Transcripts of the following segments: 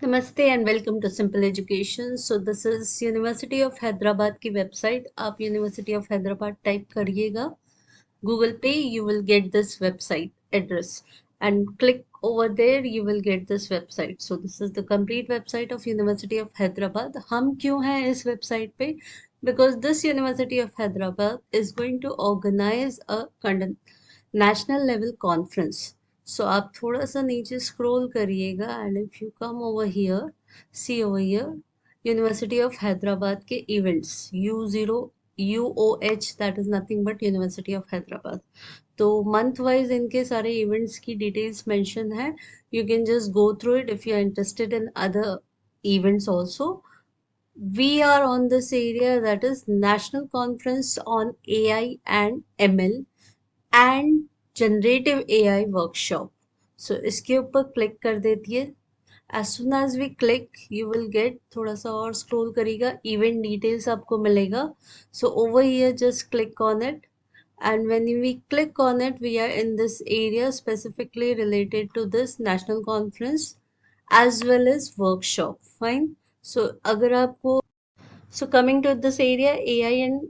नमस्ते and welcome to simple education. So this is university of Hyderabad की website. आप university of Hyderabad type करिएगा Google पे, you will get this website address and click over there, you will get this website. So this is the complete website of University of Hyderabad. हम क्यों हैं इस website पे? Because this University of Hyderabad is going to organize a national level conference. So आप थोड़ा सा नीचे scroll करिएगा and if you come over here, see over here, University of Hyderabad के events U0 UOH, that is nothing but University of Hyderabad. तो month wise इनके सारे events की डिटेल्स मेंशन है. You can just go through it if you are interested in other events also. We are on this area, that is National Conference on AI and ML and Generative AI Workshop. So इसके ऊपर click कर देती है. As soon as we click, you will get, थोड़ा सा और scroll करिएगा, event details आपको मिलेगा. So over here just click on it, and when we click on it, we are in this area specifically related to this national conference as well as workshop. Fine. So अगर आपको, so coming to this area, AI and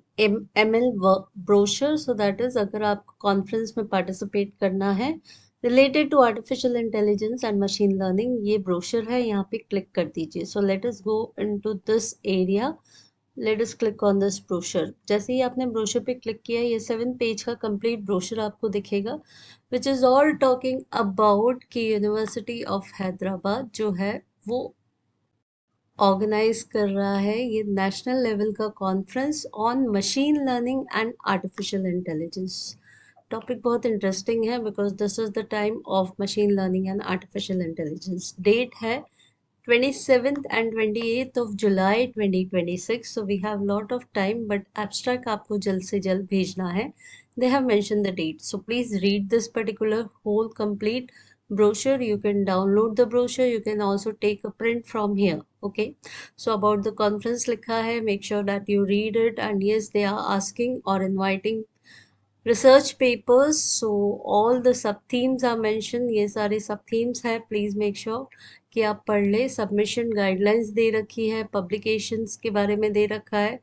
ML work brochure. So that is, अगर आपको conference में participate करना है related to artificial intelligence and machine learning, ये brochure है, यहाँ पे click कर दीजिए. So let us go into this area. Let us click on this brochure. जैसे ही आपने brochure पे click किया, ये 7 पेज का complete brochure आपको दिखेगा, which is all talking about कि University of Hyderabad जो है वो ऑर्गेनाइज कर रहा है ये नेशनल लेवल का conference on machine learning and artificial intelligence. Topic बहुत इंटरेस्टिंग है because this is the time of machine learning and artificial intelligence. Date है 27th and 28th of July 2026. So we have lot of time, but abstract आपको जल्द से जल्द भेजना है. They have mentioned the date. So please read this particular whole complete brochure. You can download the brochure. You can also take a print from here. Okay. So about the conference लिखा है. Make sure that you read it. And yes, they are asking or inviting research papers. So all the sub themes are mentioned. ये सारे sub themes है. Please make sure कि आप पढ़ ले. Submission guidelines दे रखी है. Publications के बारे में दे रखा है.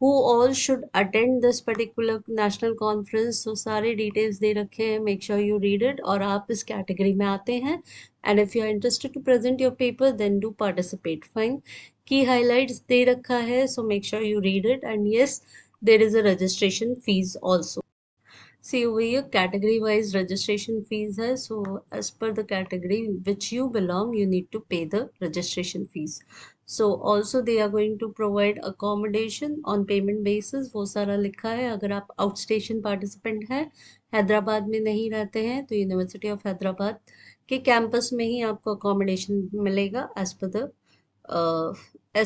Who all should attend this particular national conference. So सारे details दे रखे हैं. Make sure you read it. और आप इस category में आते हैं. And if you are interested to present your paper, then do participate. Fine. Key highlights दे रखा है. So make sure you read it. And yes, there is a registration fees also. See over here, category wise registration fees hai. So as per the category which you belong, you need to pay the registration fees. So also they are going to provide accommodation on payment basis. वो सारा लिखा है. अगर आप outstation participant हैं, हैदराबाद में नहीं रहते हैं, तो यूनिवर्सिटी ऑफ हैदराबाद के कैंपस में ही आपको accommodation मिलेगा as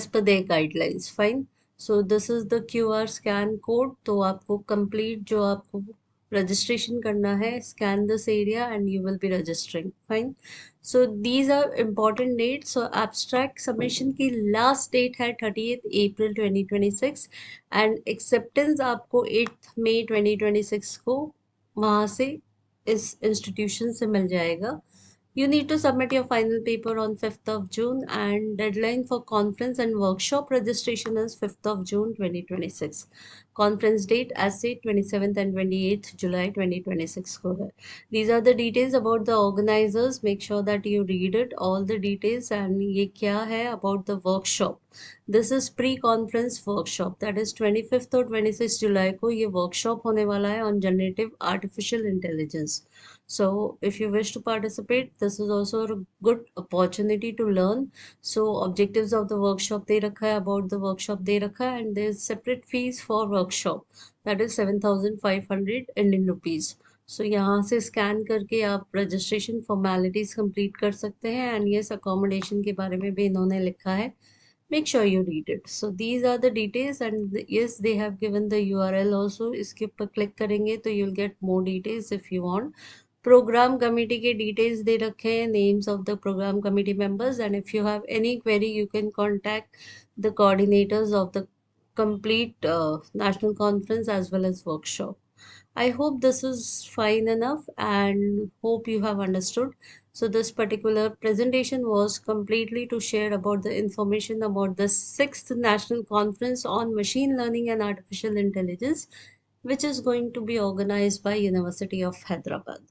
per their guidelines. Fine. So this is the QR scan code. तो आपको complete जो आपको registration करना है, scan this area and you will be registering. Fine. So these are important dates. So abstract submission की last date है 30th April 2026 and acceptance आपको 8th May 2026 को वहाँ से इस institution से मिल जाएगा. You need to submit your final paper on 5th of June and deadline for conference and workshop registration is 5th of June 2026. Conference date as said 27th and 28th July 2026 को है. These are the details about the organizers. Make sure that you read it, all the details. And ये क्या है about the workshop. This is pre-conference workshop. That is 25th और 26th July को ये workshop होने वाला है on generative artificial intelligence. So if you wish to participate, this is also a good opportunity to learn. So objectives of the workshop दे रखा है, about the workshop दे रखा है, and there is separate fees for workshop. That is 7,500 Indian rupees. So यहाँ से scan करके आप registration formalities complete कर सकते हैं. एंड यस, अकोमोडेशन के बारे में भी इन्होंने लिखा है. Make sure you read it. So these are the details and yes, they have given the URL also. इसके ऊपर क्लिक करेंगे तो you'll get more details if you want. Program committee के डिटेल्स दे रखे हैं, names of the program committee members. And if you have any query you can contact the coordinators of the complete national conference as well as workshop. I hope this is fine enough and hope you have understood. So this particular presentation was completely to share about the information about the 6th National Conference on Machine Learning and Artificial Intelligence, which is going to be organized by University of Hyderabad.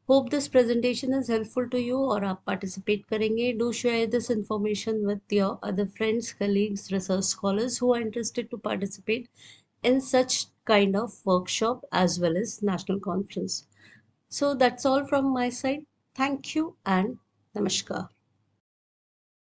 Hope this presentation is helpful to you और आप participate करेंगे. Do share this information with your other friends, colleagues, research scholars who are interested to participate in such kind of workshop as well as national conference. So that's all from my side. Thank you and namaskar.